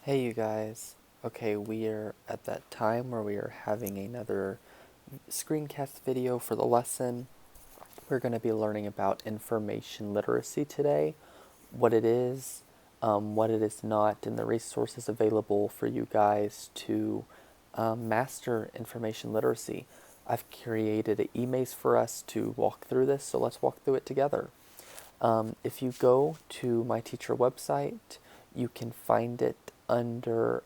Hey you guys. Okay, we are at that time where we are having another screencast video for the lesson. We're going to be learning about information literacy today, what what it is not, and the resources available for you guys to master information literacy. I've created an e-maze for us to walk through this, so let's walk through it together. If you go to my teacher website, you can find it under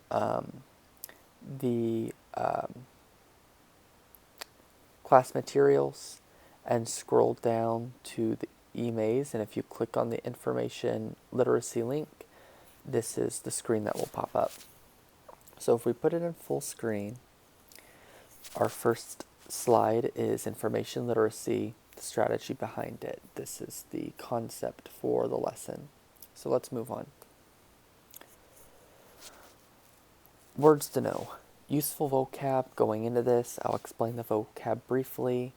the class materials and scroll down to the e-maze. And if you click on the information literacy link, this is the screen that will pop up. So if we put it in full screen, our first slide is information literacy, the strategy behind it. This is the concept for the lesson. So let's move on. Words to know. Useful vocab going into this. I'll explain the vocab briefly.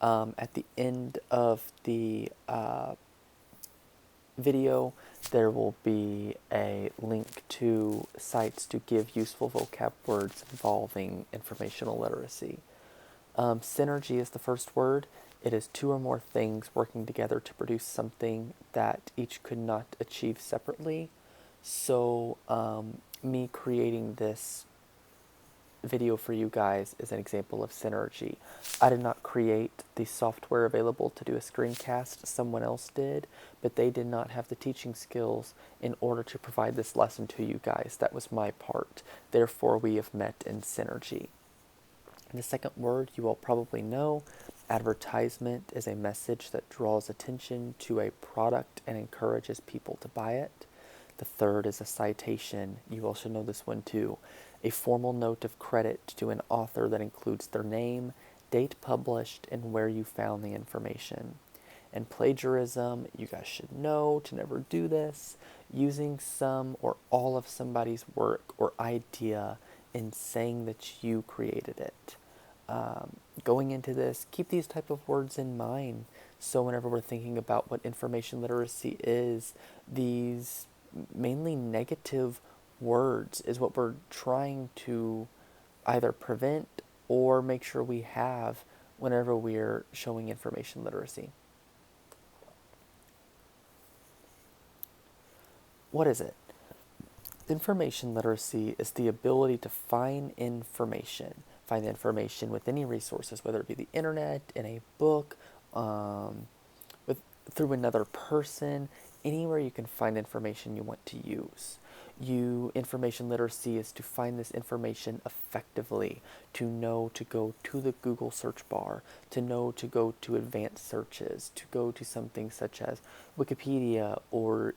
At the end of the video, there will be a link to sites to give useful vocab words involving informational literacy. Synergy is the first word. It is two or more things working together to produce something that each could not achieve separately. So, me creating this video for you guys is an example of synergy. I did not create the software available to do a screencast, someone else did, but they did not have the teaching skills in order to provide this lesson to you guys. That was my part. Therefore, we have met in synergy. And the second word you all probably know, advertisement is a message that draws attention to a product and encourages people to buy it. The third is a citation. You all should know this one too. A formal note of credit to an author that includes their name, date published, and where you found the information. And plagiarism, you guys should know to never do this. Using some or all of somebody's work or idea in saying that you created it. Going into this, keep these type of words in mind. So whenever we're thinking about what information literacy is, these mainly negative words is what we're trying to either prevent or make sure we have whenever we're showing information literacy. What is it? Information literacy is the ability to find information with any resources, whether it be the internet, in a book, with through another person, anywhere you can find information you want to use. Information literacy is to find this information effectively, to know to go to the Google search bar, to know to go to advanced searches, to go to something such as Wikipedia or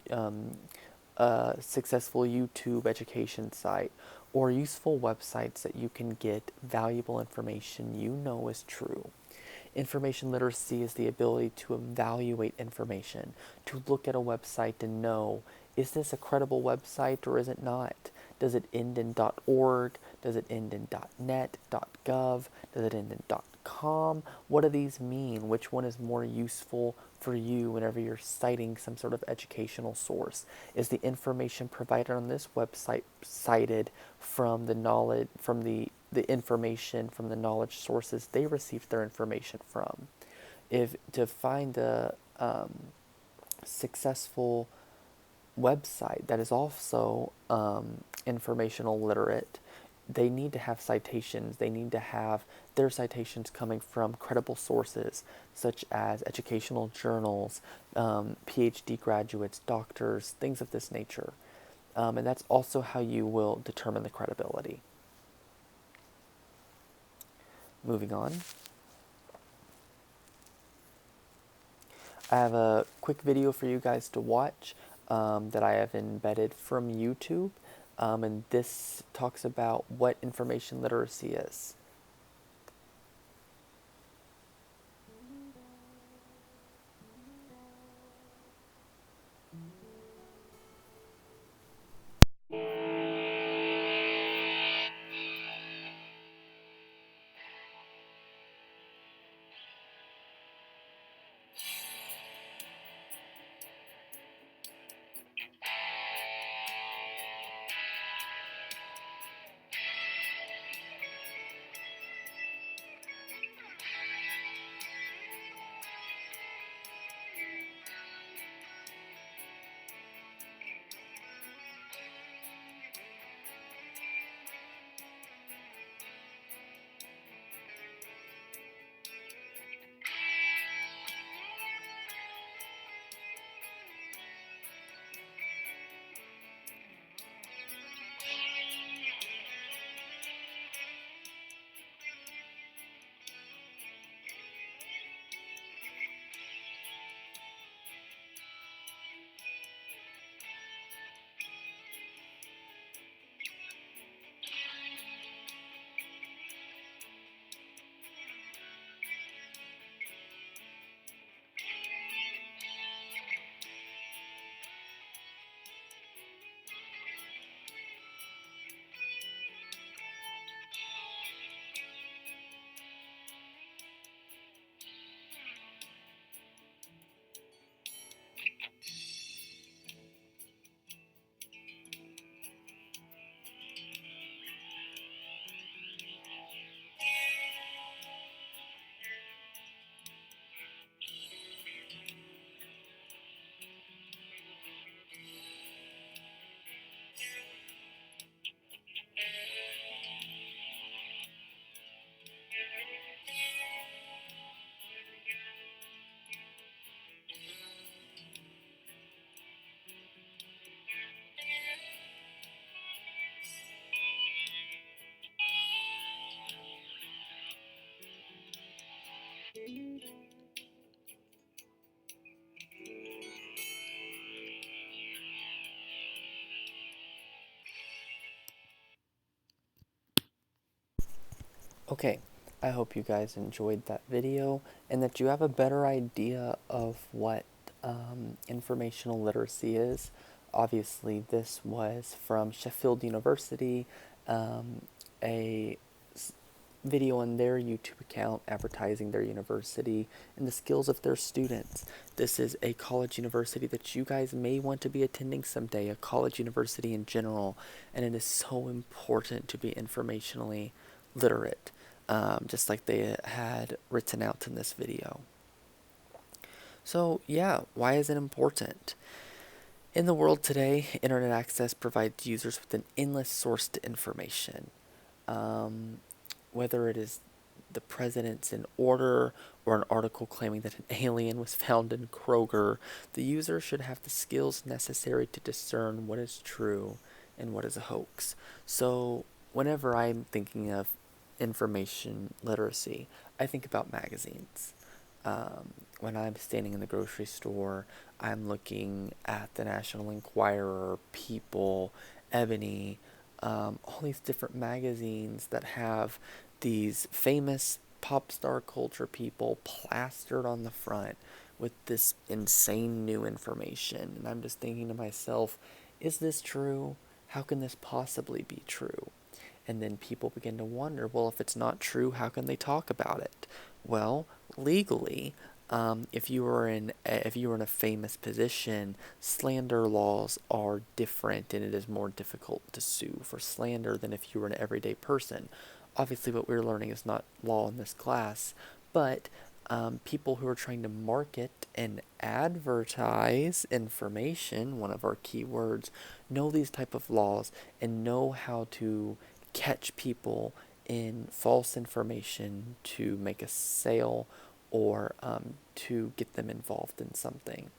a successful YouTube education site, or useful websites that you can get valuable information you know is true. Information literacy is the ability to evaluate information, to look at a website and know, is this a credible website or is it not? Does it end in .org? Does it end in .net, .gov? Does it end in .com? What do these mean? Which one is more useful for you whenever you're citing some sort of educational source? Is the information provided on this website cited from the knowledge, from the information from the knowledge sources they received their information from? If to find a successful website that is also informational literate, they need to have citations. They need to have their citations coming from credible sources, such as educational journals, PhD graduates, doctors, things of this nature. And that's also how you will determine the credibility. Moving on. I have a quick video for you guys to watch that I have embedded from YouTube. And this talks about what information literacy is. Okay, I hope you guys enjoyed that video and that you have a better idea of what informational literacy is. Obviously, this was from Sheffield University, um, a video on their YouTube account advertising their university and the skills of their students. This is a college university that you guys may want to be attending someday, a college university in general, and it is so important to be informationally literate, just like they had written out in this video. So, yeah, why is it important? In the world today, internet access provides users with an endless source to information. Um, whether it is the president's in order or an article claiming that an alien was found in Kroger, the user should have the skills necessary to discern what is true and what is a hoax. So, whenever I'm thinking of information literacy, I think about magazines. When I'm standing in the grocery store, I'm looking at the National Enquirer, People, Ebony, all these different magazines that have these famous pop star culture people plastered on the front with this insane new information. And I'm just thinking to myself, is this true? How can this possibly be true? And then people begin to wonder, well, if it's not true, how can they talk about it? Well, legally, if you were in a famous position, slander laws are different, and it is more difficult to sue for slander than if you were an everyday person. Obviously, what we're learning is not law in this class, but people who are trying to market and advertise information, one of our key words, know these type of laws and know how to catch people in false information to make a sale or to get them involved in something.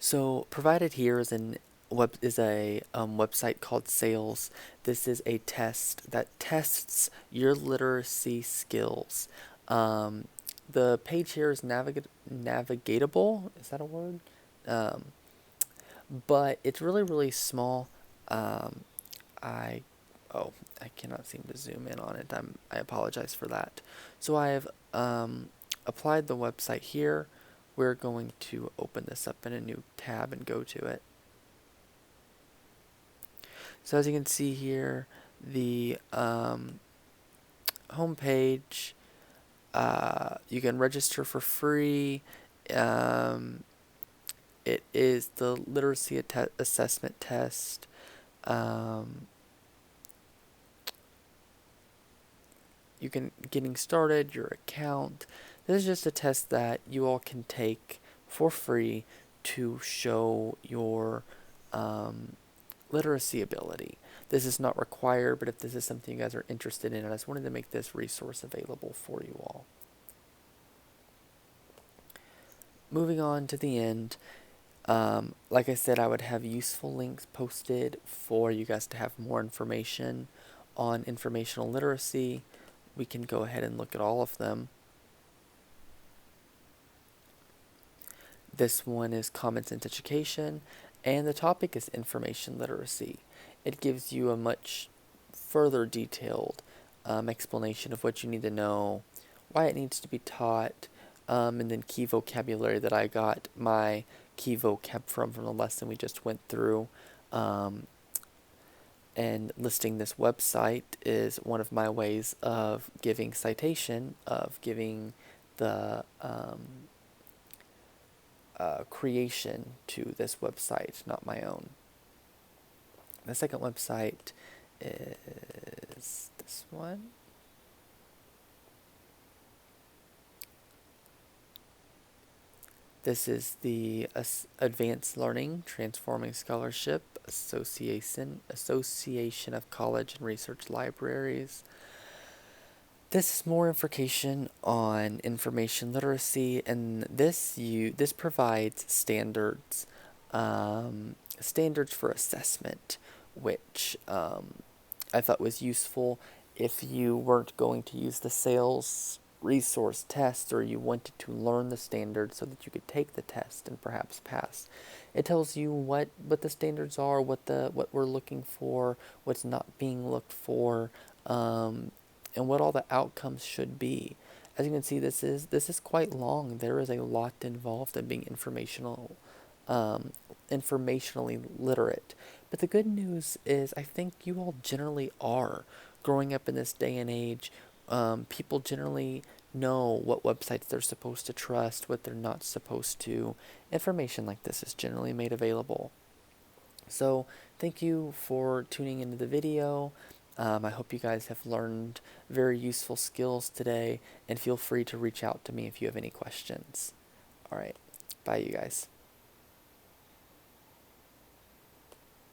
So provided here is a website called Sales. This is a test that tests your literacy skills. Um, the page here is navigatable. Is that a word? Um, but it's really small. Um, I oh, I cannot seem to zoom in on it. I apologize for that. So I have applied the website here. We're going to open this up in a new tab and go to it. So as you can see here, the home page, you can register for free. It is the literacy assessment test. You can getting started, your account. This is just a test that you all can take for free to show your literacy ability. This is not required, but if this is something you guys are interested in, I just wanted to make this resource available for you all. Moving on to the end, like I said, I would have useful links posted for you guys to have more information on informational literacy. We can go ahead and look at all of them. This one is Common Sense Education, and the topic is information literacy. It gives you a much further detailed explanation of what you need to know, why it needs to be taught, and then key vocabulary that I got my key vocab from the lesson we just went through. And listing this website is one of my ways of giving citation, of giving the creation to this website, not my own. The second website is this one. This is the Advanced Learning Transforming Scholarship Association of College and Research Libraries. This is more information on information literacy, and this provides standards for assessment, which I thought was useful if you weren't going to use the sales resource test, or you wanted to learn the standards so that you could take the test and perhaps pass. It tells you what the standards are, what we're looking for, what's not being looked for, and what all the outcomes should be. As you can see, this is quite long. There is a lot involved in being informationally literate. But the good news is, I think you all generally are. Growing up in this day and age, people generally know what websites they're supposed to trust, what they're not supposed to. Information like this is generally made available. So thank you for tuning into the video. I hope you guys have learned very useful skills today, and feel free to reach out to me if you have any questions. All right, bye you guys.